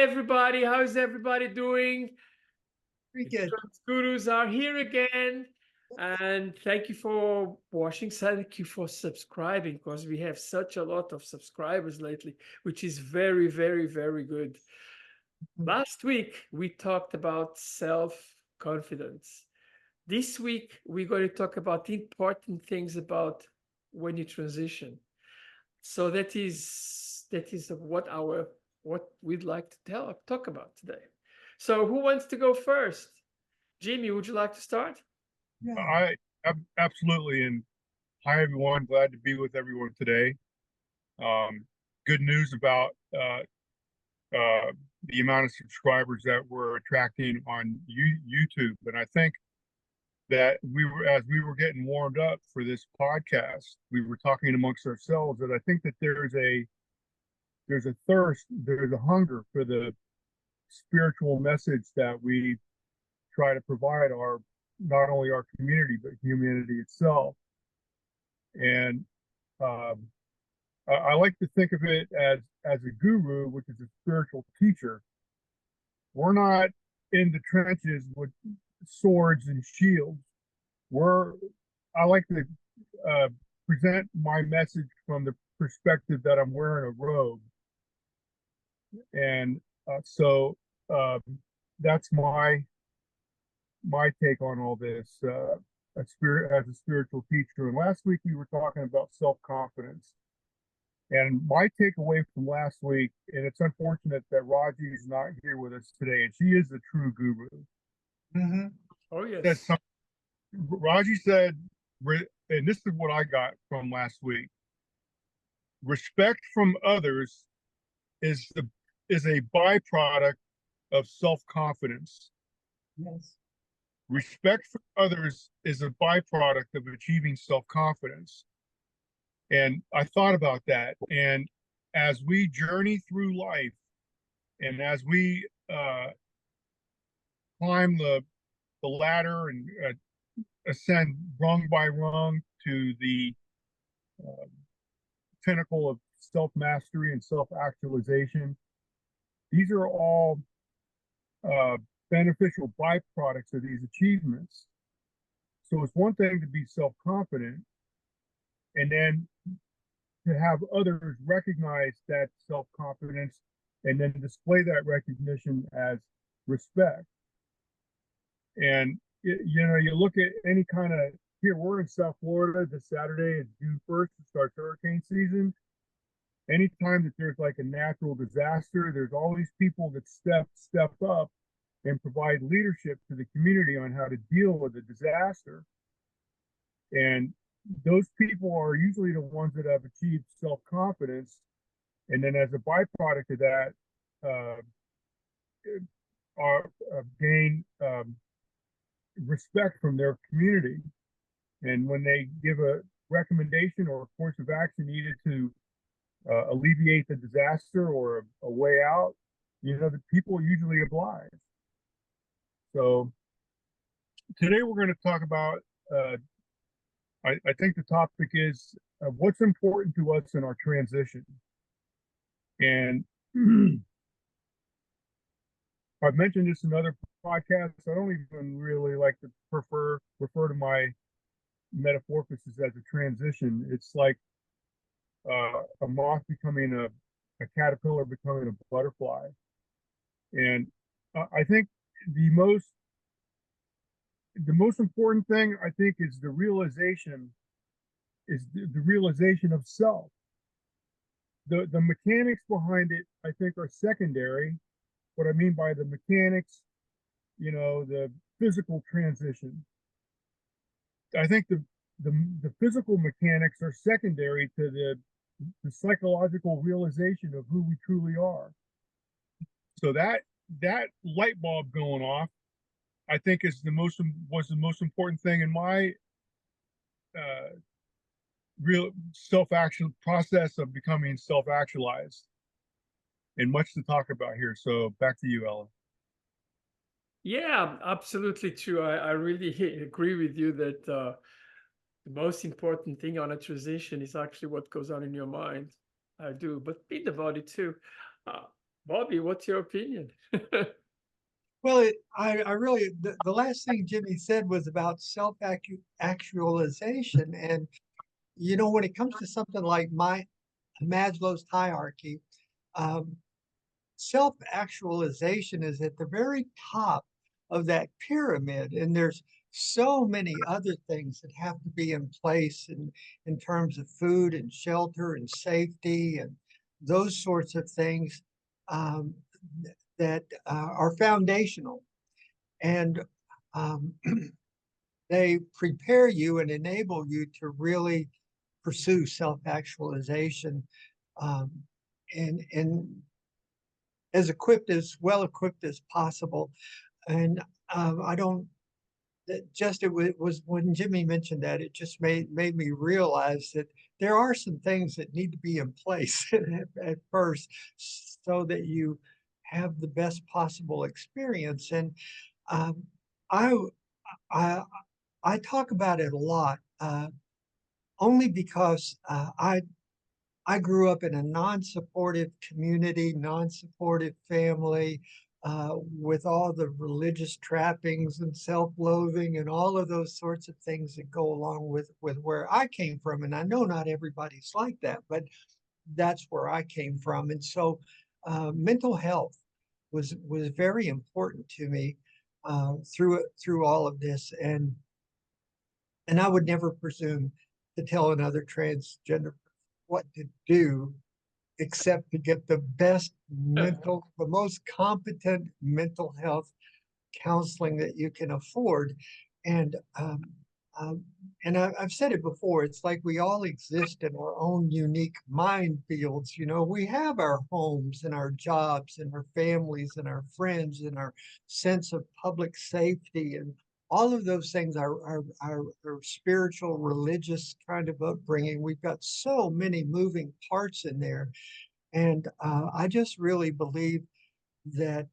everybody. How's everybody doing? Very The good. Trans Gurus are here again. And thank you for watching. Thank you for subscribing, because we have such a lot of subscribers lately, which is very, very, very good. Last week, we talked about self-confidence. This week, we're going to talk about important things about when you transition. So that is what we'd like to talk about today. So who wants to go first? Jimmy, would you like to start? Yeah. Absolutely. And hi, everyone. Glad to be with everyone today. Good news about the amount of subscribers that we're attracting on YouTube. And I think that as we were getting warmed up for this podcast, we were talking amongst ourselves that I think that there's a thirst, there's a hunger for the spiritual message that we try to provide not only our community but humanity itself. And I like to think of it as a guru, which is a spiritual teacher. We're not in the trenches with swords and shields. I like to present my message from the perspective that I'm wearing a robe, and so that's my take on all this. As a spiritual teacher, and last week we were talking about self-confidence. And my takeaway from last week, and it's unfortunate that Raji is not here with us today, and she is the true guru. Mm-hmm. Oh, yes. Raji said, and this is what I got from last week: respect from others is a byproduct of self-confidence. Yes. Respect for others is a byproduct of achieving self-confidence. And I thought about that. And as we journey through life, and as we climb the ladder and ascend rung by rung to the pinnacle of self-mastery and self-actualization, these are all beneficial byproducts of these achievements. So it's one thing to be self-confident, and then to have others recognize that self-confidence and then display that recognition as respect. And you look at any kind of, here we're in South Florida. This Saturday is June 1st, it starts hurricane season. Anytime that there's like a natural disaster, there's all these people that step up and provide leadership to the community on how to deal with the disaster. And those people are usually the ones that have achieved self-confidence, and then as a byproduct of that, gain respect from their community. And when they give a recommendation or a course of action needed to alleviate the disaster or a way out, the people usually oblige. So today we're going to talk about I think the topic is what's important to us in our transition. And I've mentioned this in other podcasts. I don't even really like to refer to my metamorphosis as a transition. It's like a moth becoming a caterpillar becoming a butterfly. And I think the most important thing, I think, is the realization of self. The mechanics behind it, I think, are secondary. What I mean by the mechanics, the physical transition. I think the physical mechanics are secondary to the psychological realization of who we truly are. So that light bulb going off, I think, was the most important thing in my real self-action process of becoming self-actualized. And much to talk about here. So back to you, Ella. Yeah, absolutely true. I really agree with you that the most important thing on a transition is actually what goes on in your mind. I do, but in the body too. Bobby, what's your opinion? Well, I really, the last thing Jimmy said was about self-actualization. And, when it comes to something like Maslow's hierarchy, um, self-actualization is at the very top of that pyramid. And there's so many other things that have to be in place in terms of food and shelter and safety and those sorts of things um, that are foundational. And um, they prepare you and enable you to really pursue self-actualization um, and as well equipped as possible. And I don't it was when Jimmy mentioned that, it just made me realize that there are some things that need to be in place at first so that you have the best possible experience. And um, I, I I talk about it a lot, only because I grew up in a non-supportive community, non-supportive family, with all the religious trappings and self-loathing and all of those sorts of things that go along with where I came from. And I know not everybody's like that, but that's where I came from. And so mental health was very important to me through all of this. And I would never presume to tell another transgender what to do except to get the the most competent mental health counseling that you can afford. And um, I've said it before, it's like we all exist in our own unique mind fields. We have our homes and our jobs and our families and our friends and our sense of public safety and all of those things, our spiritual, religious kind of upbringing. We've got so many moving parts in there. And I just really believe that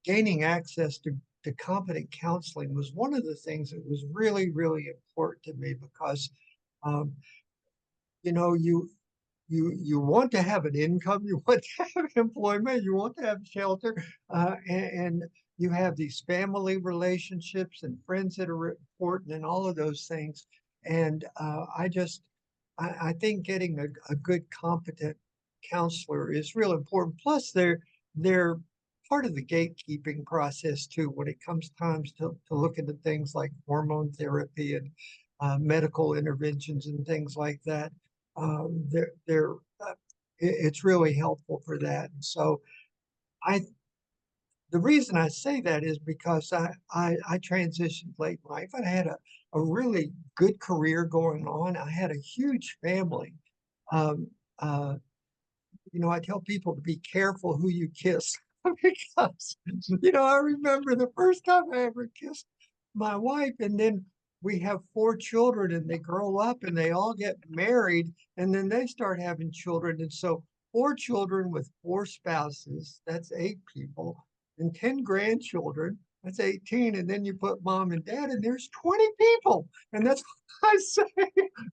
gaining access to competent counseling was one of the things that was really, really important to me because, um, you know, you want to have an income, you want to have employment, you want to have shelter, and you have these family relationships and friends that are important and all of those things. And I think getting a good, competent counselor is real important. Plus, they're part of the gatekeeping process too when it comes times to look into things like hormone therapy and medical interventions and things like that. They're it's really helpful for that. And so I the reason I say that is because I transitioned late in life. I had a really good career going on. I had a huge family. Um, uh, I tell people to be careful who you kiss because, I remember the first time I ever kissed my wife, and then we have 4 children and they grow up and they all get married and then they start having children. And so 4 children with 4 spouses, that's 8 people, and 10 grandchildren, that's 18. And then you put mom and dad, and there's 20 people. And that's why I say,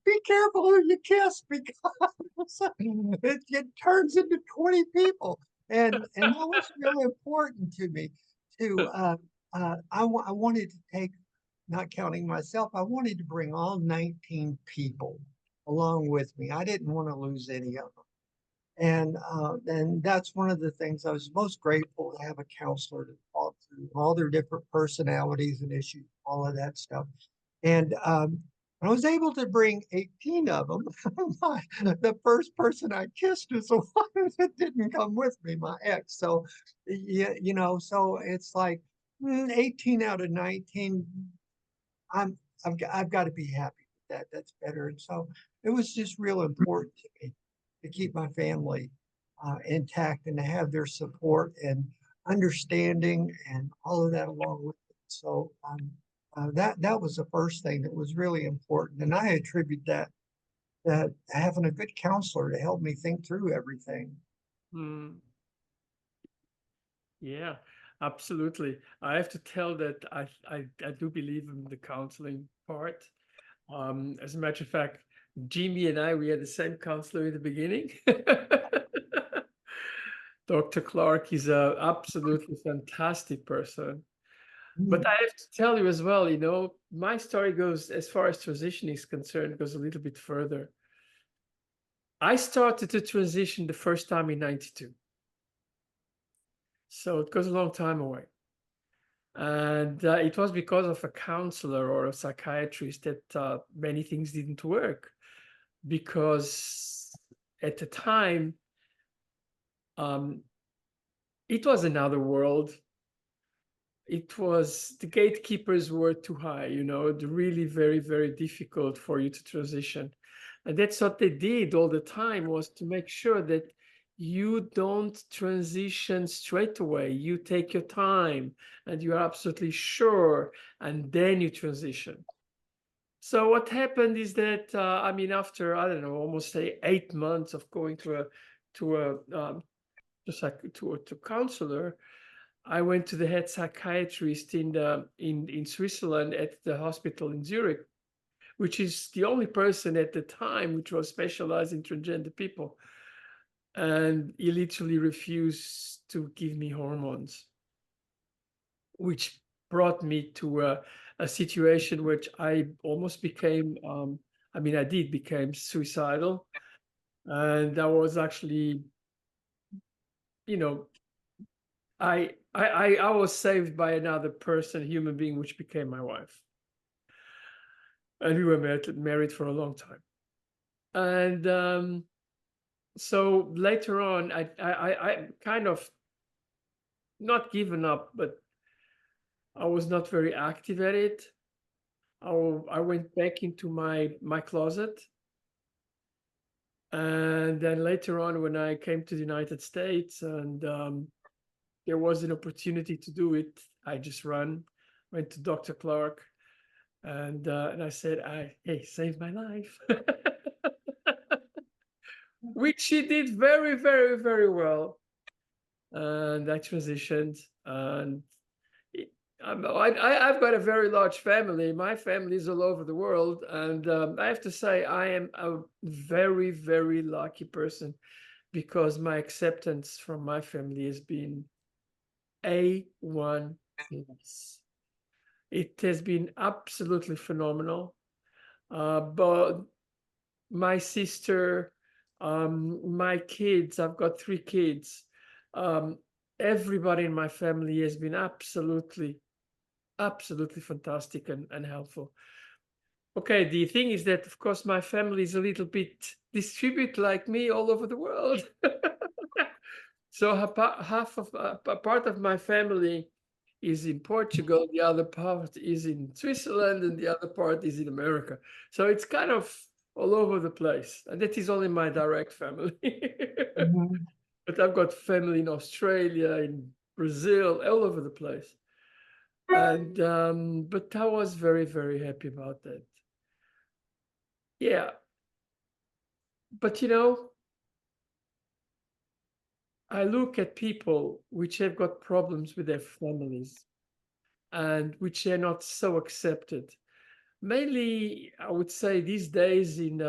be careful who you kiss because it turns into 20 people. And that was really important to me to, I wanted to take, not counting myself, I wanted to bring all 19 people along with me. I didn't want to lose any of them. And that's one of the things I was most grateful to have a counselor to talk through all their different personalities and issues, all of that stuff. And I was able to bring 18 of them. The first person I kissed was the one that didn't come with me, my ex. So, yeah, so it's like 18 out of 19. I've got to be happy with that. That's better. And so it was just real important to me to keep my family intact and to have their support and understanding and all of that along with it. So that was the first thing that was really important, and I attribute that having a good counselor to help me think through everything. Mm. Yeah, absolutely. I have to tell that I do believe in the counseling part. As a matter of fact, Jimmy and I, we had the same counselor in the beginning. Dr. Clark is a absolutely fantastic person. But Mm. I have to tell you as well, you know, my story goes, as far as transition is concerned, goes a little bit further. I started to transition the first time in 92. So it goes a long time away. And it was because of a counselor or a psychiatrist that many things didn't work. Because at the time, it was another world. It was, the gatekeepers were too high, you know, really very, very difficult for you to transition. And that's what they did all the time, was to make sure that you don't transition straight away. You take your time and you're absolutely sure, and then you transition. So what happened is that, I mean, after, I don't know, almost say 8 months of going to counselor, I went to the head psychiatrist in Switzerland at the hospital in Zurich, which is the only person at the time which was specialized in transgender people. And he literally refused to give me hormones, which brought me to a situation which I almost became, I mean, I did become suicidal. And I was actually, you know, I was saved by another person, a human being, which became my wife. And we were married for a long time. And so later on, I kind of not given up, but I was not very active at it. I went back into my closet. And then later on, when I came to the United States and there was an opportunity to do it, I just went to Dr. Clark, and I said, hey, save my life. Which she did very, very, very well. And I transitioned, and I've got a very large family. My family is all over the world, and I have to say I am a very, very lucky person, because my acceptance from my family has been A1 plus. It has been absolutely phenomenal. But my sister, my kids, I've got 3 kids. Everybody in my family has been absolutely, absolutely fantastic and helpful. Okay, the thing is that, of course, my family is a little bit distributed like me all over the world. So half of a part of my family is in Portugal, the other part is in Switzerland, and the other part is in America. So it's kind of all over the place, and that is only my direct family. Mhm. But I've got family in Australia, in Brazil, all over the place. And but I was very, very happy about that. Yeah. But you know, I look at people which have got problems with their families and which are not so accepted. Mainly, I would say these days in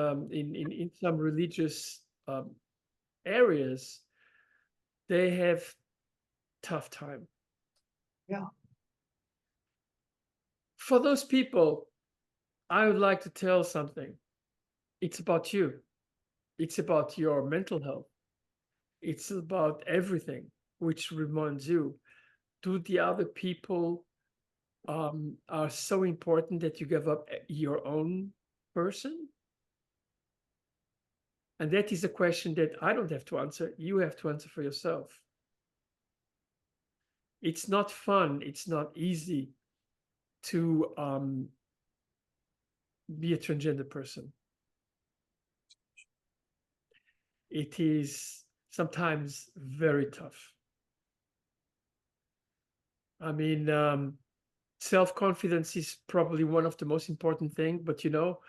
some religious areas, they have tough time. Yeah. For those people, I would like to tell something. It's about you. It's about your mental health. It's about everything, which reminds you, do the other people are so important that you give up your own person? And that is a question that I don't have to answer. You have to answer for yourself. It's not fun. It's not easy to be a transgender person. It is sometimes very tough. I mean, self-confidence is probably one of the most important things, but you know,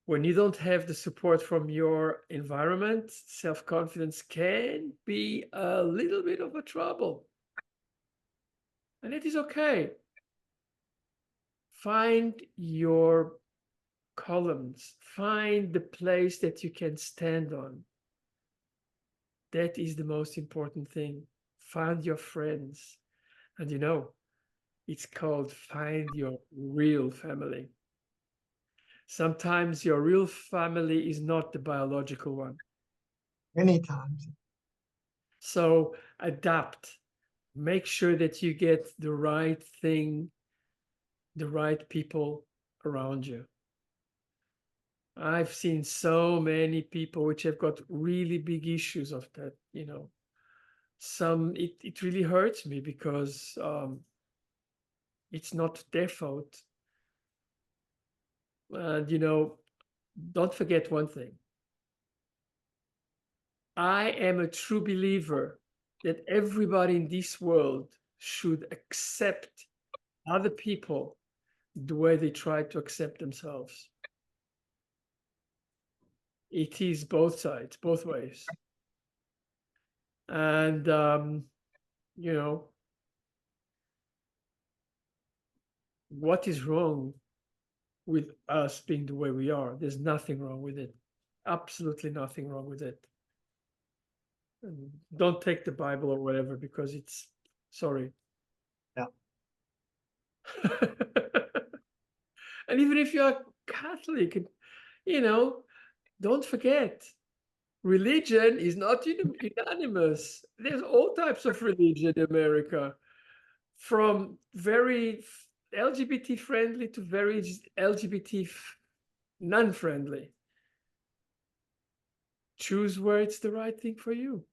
when you don't have the support from your environment, self-confidence can be a little bit of a trouble. And it is okay. Find your columns, find the place that you can stand on. That is the most important thing. Find your friends. And it's called find your real family. Sometimes your real family is not the biological one. Many times. So adapt. Make sure that you get the right thing, the right people around you. I've seen so many people which have got really big issues of that, Some it really hurts me because it's not their fault. And don't forget one thing. I am a true believer that everybody in this world should accept other people the way they try to accept themselves. It is both sides, both ways. And, what is wrong with us being the way we are? There's nothing wrong with it. Absolutely nothing wrong with it. And don't take the Bible or whatever because it's, sorry. Yeah. And even if you're Catholic, don't forget, religion is not unanimous. There's all types of religion in America, from very LGBT friendly to very LGBT non-friendly. Choose where it's the right thing for you.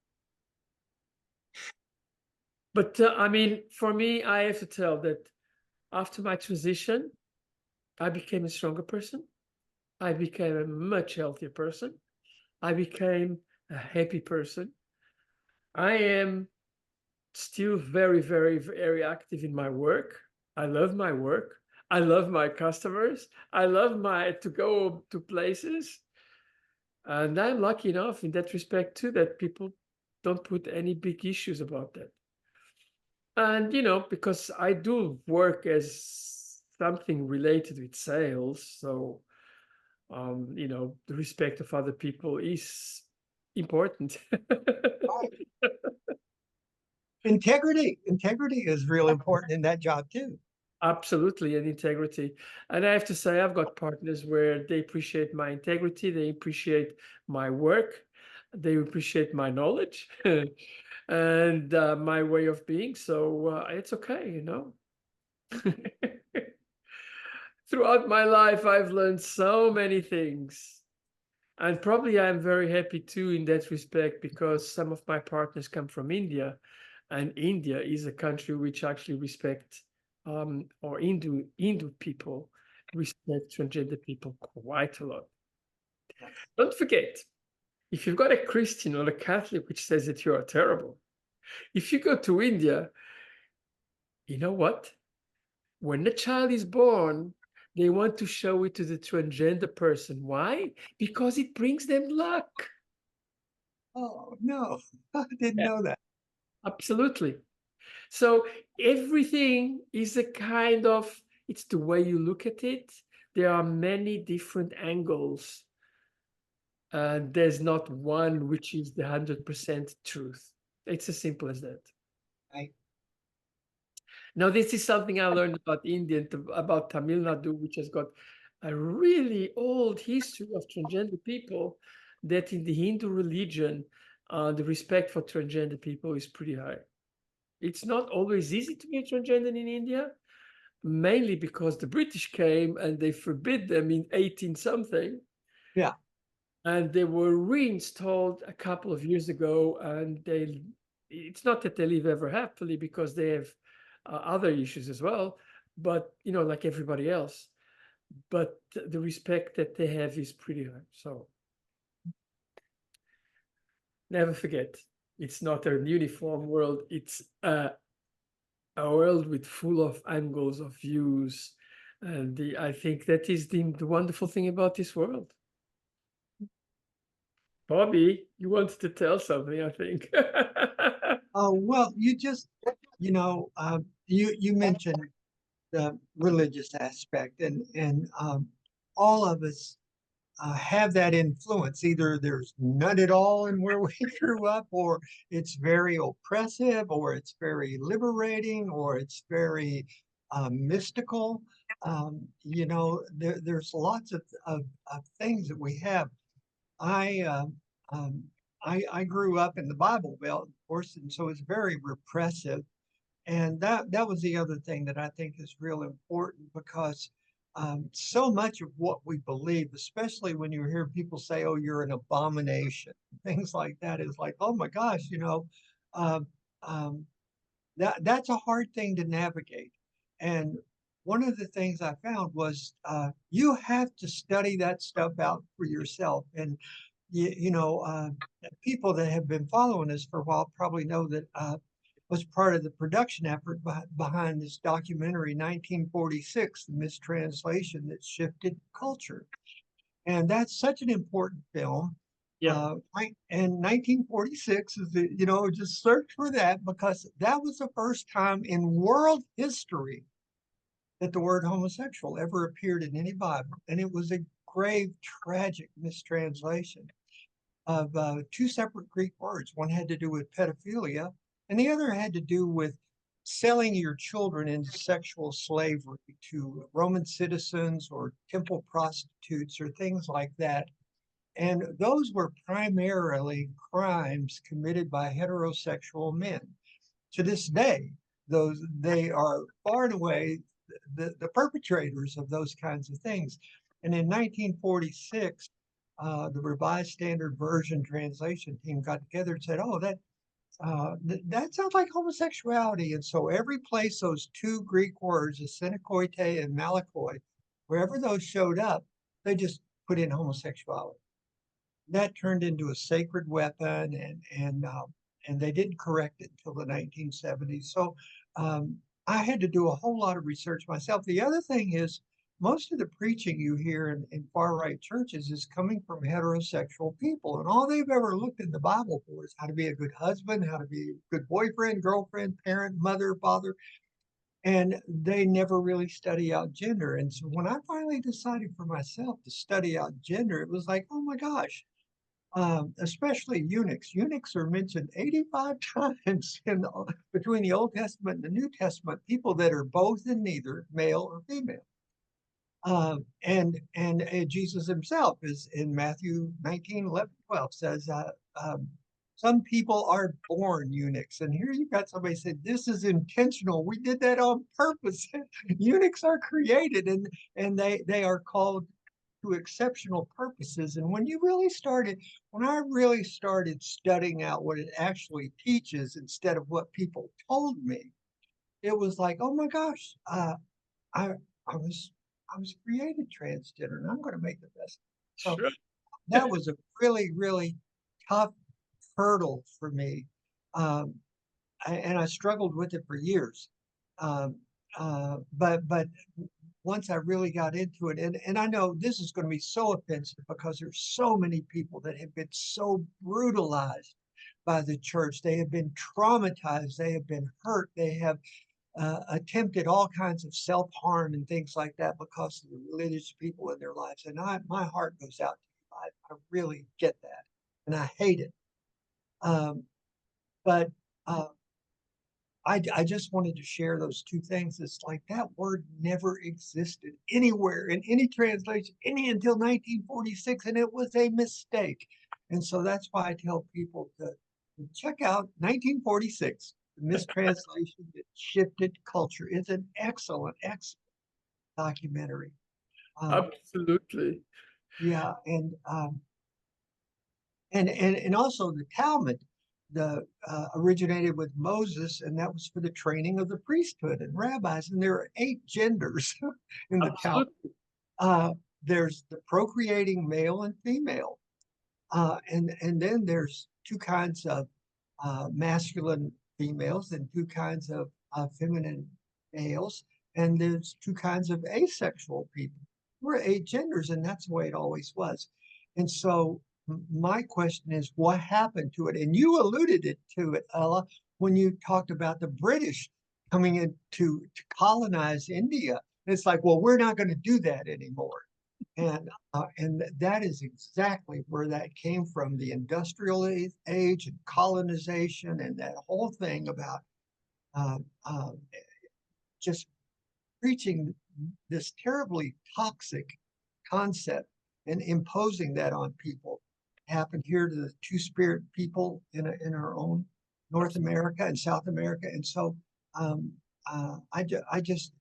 But I mean, for me, I have to tell that after my transition, I became a stronger person. I became a much healthier person. I became a happy person. I am still very, very, very active in my work. I love my work. I love my customers. I love to go to places. And I'm lucky enough in that respect too, that people don't put any big issues about that. And, because I do work as something related with sales, so, the respect of other people is important. Integrity is real important in that job too. Absolutely, and integrity. And I have to say, I've got partners where they appreciate my integrity, they appreciate my work, they appreciate my knowledge, and my way of being. So it's okay, Throughout my life, I've learned so many things. And probably I'm very happy too in that respect because some of my partners come from India, and India is a country which actually respect or Hindu people respect transgender people quite a lot. Don't forget, if you've got a Christian or a Catholic which says that you are terrible, if you go to India, you know what? When the child is born, they want to show it to the transgender person. Why? Because it brings them luck. Oh, no, I didn't know that. Absolutely. So everything is a kind of, it's the way you look at it. There are many different angles. And there's not one which is the 100% truth. It's as simple as that. Right. Now, this is something I learned about India, about Tamil Nadu, which has got a really old history of transgender people, that in the Hindu religion, the respect for transgender people is pretty high. It's not always easy to be transgender in India, mainly because the British came and they forbid them in 18 something. Yeah. And they were reinstalled a couple of years ago, and it's not that they live ever happily because they have other issues as well, but like everybody else. But the respect that they have is pretty high. So never forget, it's not a uniform world. It's a world with full of angles of views, and I think that is the wonderful thing about this world. Bobby, you wanted to tell something, I think. Oh, well, you mentioned the religious aspect, and all of us have that influence. Either there's none at all in where we grew up, or it's very oppressive, or it's very liberating, or it's very mystical. There's lots of things that we have. I, um, I grew up in the Bible Belt, of course, and so it's very repressive. And that was the other thing that I think is real important, because so much of what we believe, especially when you hear people say, "Oh, you're an abomination," things like that, is like, "Oh my gosh," um, um, that's a hard thing to navigate. And one of the things I found was you have to study that stuff out for yourself. And people that have been following us for a while probably know that was part of the production effort behind this documentary, 1946, the mistranslation that shifted culture. And that's such an important film. Yeah. And 1946 is just search for that, because that was the first time in world history that the word homosexual ever appeared in any Bible. And it was a grave, tragic mistranslation of two separate Greek words. One had to do with pedophilia, and the other had to do with selling your children into sexual slavery to Roman citizens or temple prostitutes or things like that. And those were primarily crimes committed by heterosexual men. To this day, they are far and away the perpetrators of those kinds of things. And in 1946, the Revised Standard Version translation team got together and said, "Oh, that sounds like homosexuality." And so every place those two Greek words, ascenikoite and malakoi, wherever those showed up, they just put in homosexuality. That turned into a sacred weapon, and they didn't correct it until the 1970s. So I had to do a whole lot of research myself. The other thing is, most of the preaching you hear in far-right churches is coming from heterosexual people, and all they've ever looked in the Bible for is how to be a good husband, how to be a good boyfriend, girlfriend, parent, mother, father, and they never really study out gender. And so when I finally decided for myself to study out gender, it was like, oh my gosh, especially eunuchs. Eunuchs are mentioned 85 times between the Old Testament and the New Testament, people that are both and neither, male or female. And Jesus himself is in Matthew 19:11-12 says, some people are born eunuchs. And here you've got somebody said, this is intentional. We did that on purpose. Eunuchs are created, and they are called to exceptional purposes. And when I really started studying out what it actually teaches instead of what people told me, it was like, oh my gosh, I was created transgender, and I'm going to make the best. So Sure. that was a really, really tough hurdle for me. And I struggled with it for years. But once I really got into it, and I know this is going to be so offensive because there's so many people that have been so brutalized by the church. They have been traumatized. They have been hurt. They have attempted all kinds of self-harm and things like that because of the religious people in their lives. And my heart goes out to you. I really get that, and I hate it. But I just wanted to share those two things. It's like that word never existed anywhere in any translation, until 1946, and it was a mistake. And so that's why I tell people to check out 1946, the mistranslation that shifted culture. It's an excellent, excellent documentary. Absolutely. Yeah, and also the Talmud, originated with Moses, and that was for the training of the priesthood and rabbis. And there are 8 genders in the Talmud. There's the procreating male and female, and then there's 2 kinds of masculine females and 2 kinds of feminine males, and there's 2 kinds of asexual people. We're 8 genders, and that's the way it always was. And so my question is, what happened to it? And you alluded to it, Ella, when you talked about the British coming in to colonize India. It's like, well, we're not going to do that anymore. And that is exactly where that came from, the industrial age and colonization and that whole thing about uh, uh, just preaching this terribly toxic concept and imposing that on people. It happened here to the Two-Spirit people in our own North America and South America. And so um, I just,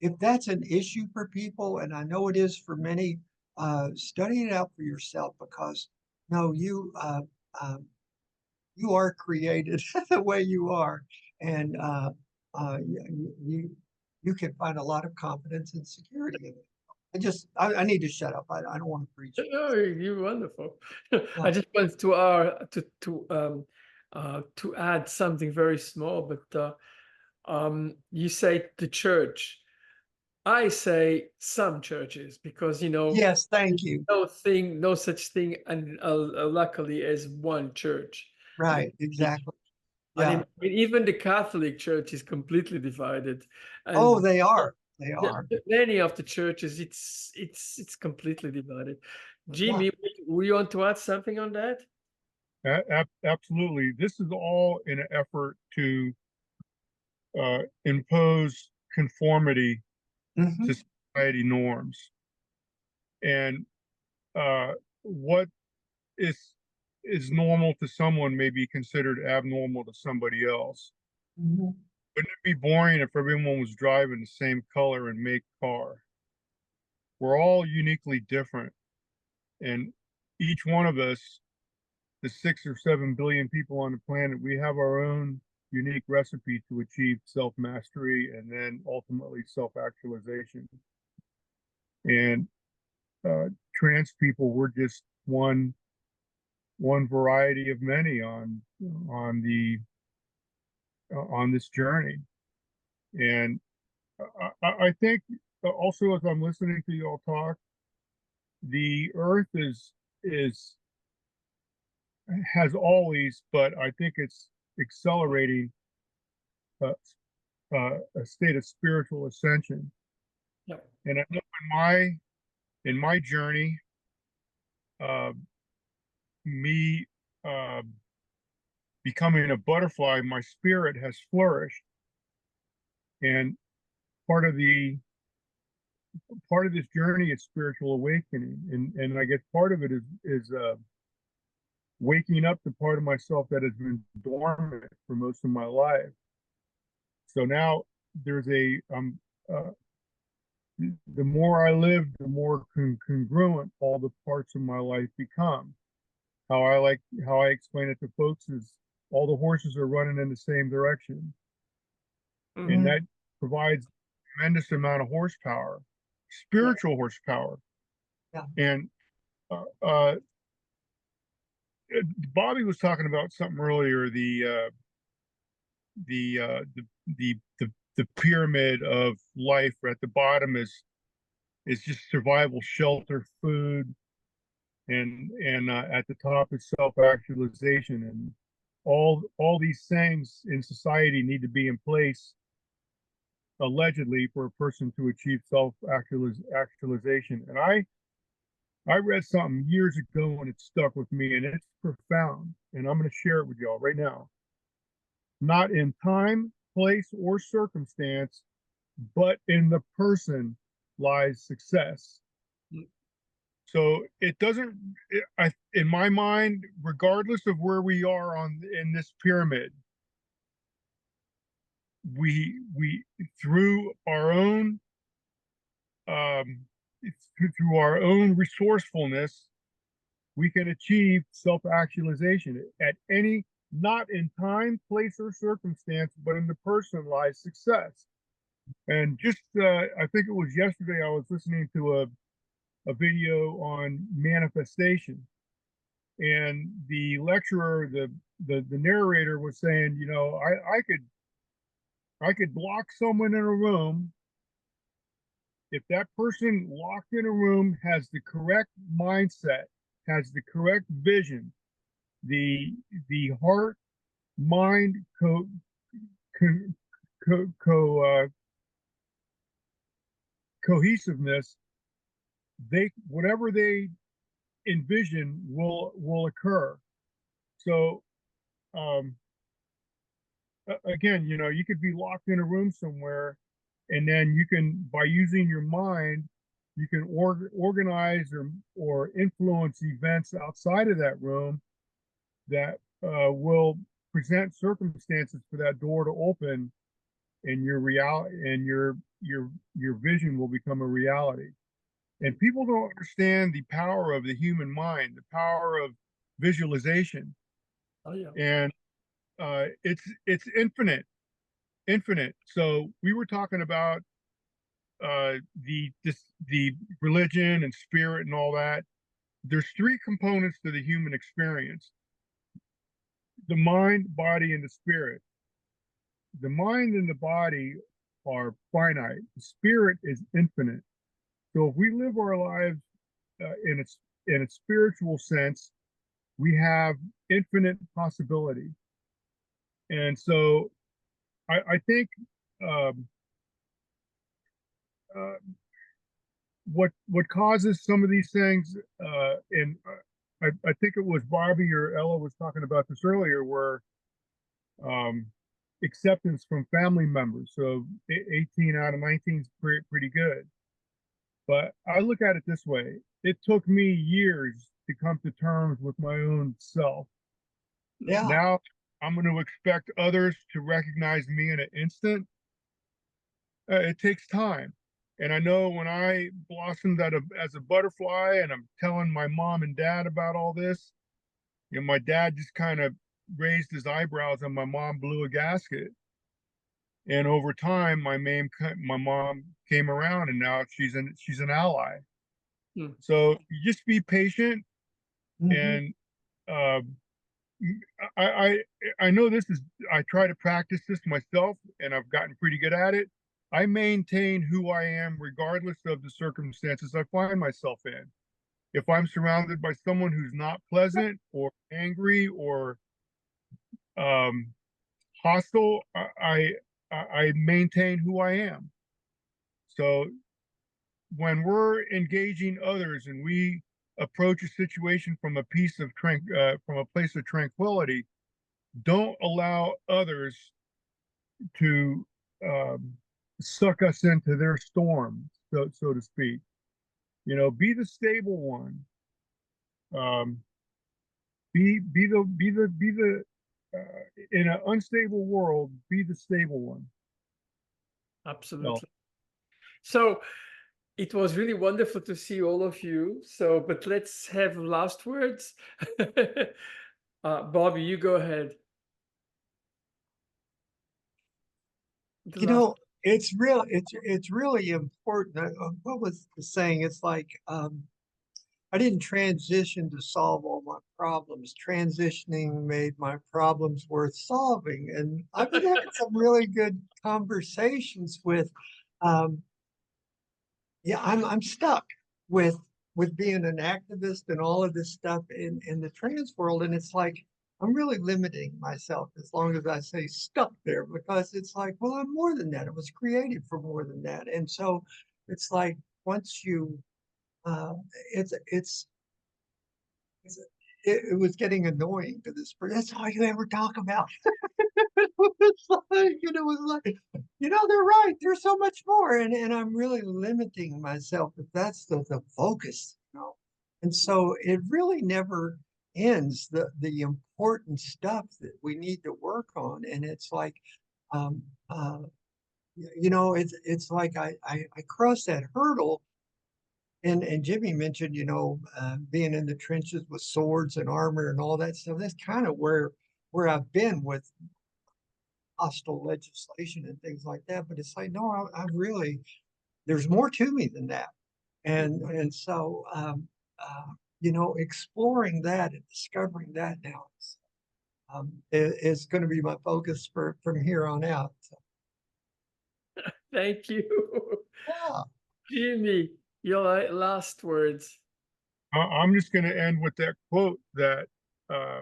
if that's an issue for people, and I know it is for many, study it out for yourself, because no, you are created the way you are, and you can find a lot of confidence and security in it. I need to shut up. I don't want to preach. Oh, you're wonderful. Yeah. I just wanted to add something very small, but you say the church. I say some churches because Yes, thank there's you. no such thing, and luckily, as one church. There's Right, exactly. And Yeah. even the Catholic Church is completely divided, Oh, and they are. They are. many of the churches, it's completely divided. Yeah. Jimmy, we want to add something on that? Absolutely. This is all in an effort to impose conformity Mhm. to society norms. And what is normal to someone may be considered abnormal to somebody else. Mhm. Wouldn't it be boring if everyone was driving the same color and make car? We're all uniquely different, and each one of us, the 6 or 7 billion people on the planet, we have our own unique recipe to achieve self-mastery and then ultimately self-actualization. And trans people, we're just one variety of many on this journey. And I think also, as I'm listening to you all talk, the earth is has always, but I think it's accelerating uh, a state of spiritual ascension. Yeah. And I know in my journey, uh, me uh, becoming a butterfly, my spirit has flourished, and part of the part of this journey is spiritual awakening, and I guess part of it is waking up the part of myself that has been dormant for most of my life. So now there's the more I live, the more congruent all the parts of my life become. How I explain it to folks is all the horses are running in the same direction, and Mhm. that provides a tremendous amount of horsepower, spiritual horsepower. Yeah. And uh, uh, Bobby was talking about something earlier, the uh, the, the pyramid of life. At the bottom is just survival, shelter, food, and at the top is self-actualization, and all these things in society need to be in place allegedly for a person to achieve self-actualization. And I read something years ago and it stuck with me, and it's profound, and I'm going to share it with y'all right now. Not in time, place, or circumstance, but in the person lies success. So it doesn't, in my mind, regardless of where we are in this pyramid, we through our own um, through our own resourcefulness, we can achieve self-actualization at any, not in time, place, or circumstance, but in the person lies success. And just, I think it was yesterday, I was listening to a video on manifestation, and the lecturer, the narrator was saying, I could lock someone in a room. If that person locked in a room has the correct mindset, has the correct vision, the heart mind co, co, co cohesiveness, whatever they envision will occur. So um, again, you could be locked in a room somewhere, and then you can, by using your mind, you can organize or influence events outside of that room that will present circumstances for that door to open, and your vision will become a reality. And people don't understand the power of the human mind, the power of visualization, Oh yeah. and it's infinite. So we were talking about the religion and spirit and all that. There's three components to the human experience: the mind, body, and the spirit. The mind and the body are finite. The spirit is infinite. So if we live our lives in its spiritual sense, we have infinite possibility. And so I think um, uh, what causes some of these things, and I think it was Bobby or Ella was talking about this earlier, where um, acceptance from family members. So 18 out of 19 is pretty good. But I look at it this way: it took me years to come to terms with my own self. Yeah. Now I'm going to expect others to recognize me in an instant. It takes time. And I know when I blossomed as a butterfly and I'm telling my mom and dad about all this, my dad just kind of raised his eyebrows and my mom blew a gasket. And over time, my mom came around, and now she's an ally. Hmm. So you just be patient, Mhm. and uh, I I know this is, I try to practice this myself, and I've gotten pretty good at it. I maintain who I am regardless of the circumstances I find myself in. If I'm surrounded by someone who's not pleasant or angry or um, hostile, I maintain who I am. So when we're engaging others and we approach a situation from from a place of tranquility, don't allow others to um, suck us into their storm, so to speak. Be the stable one. Um, be the in an unstable world, be the stable one. So, Absolutely. So it was really wonderful to see all of you. So, but let's have last words. Bobby, you go ahead. The You last. know, it's really important. What was the saying? It's like I didn't transition to solve all my problems. Transitioning made my problems worth solving. And I've been having some really good conversations with um, yeah, I'm stuck with being an activist and all of this stuff in the trans world. And it's like I'm really limiting myself as long as I say stuck there, because it's like, well, I'm more than that. It was created for more than that. And so it's like once you uh it's it's it was getting annoying to this person. That's all you ever talk about. It's like, it was like, they're right. There's so much more. And I'm really limiting myself if that's the focus. And so it really never ends the important stuff that we need to work on. And it's like, um, uh, it's like I crossed that hurdle. And Jimmy mentioned, being in the trenches with swords and armor and all that stuff. That's kind of where I've been with hostile legislation and things like that. But it's like, no, I really, there's more to me than that. And so, exploring that and discovering that now is going to be my focus from here on out. So, Thank you. yeah. Jimmy, your last words. I'm just going to end with that quote that uh,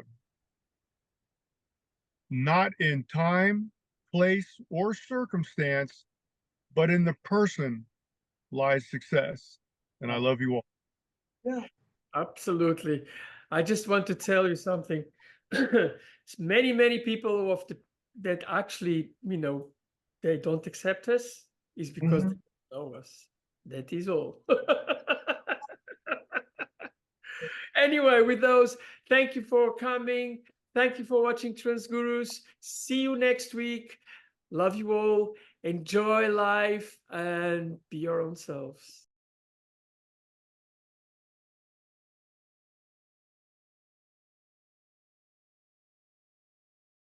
not in time, place, or circumstance, but in the person lies success. And I love you all. Yeah. Absolutely. I just want to tell you something. Many people that actually, they don't accept us is because Mhm. they don't know us. That is all. Anyway, with those, thank you for coming. Thank you for watching Transgurus. See you next week. Love you all. Enjoy life and be your own selves.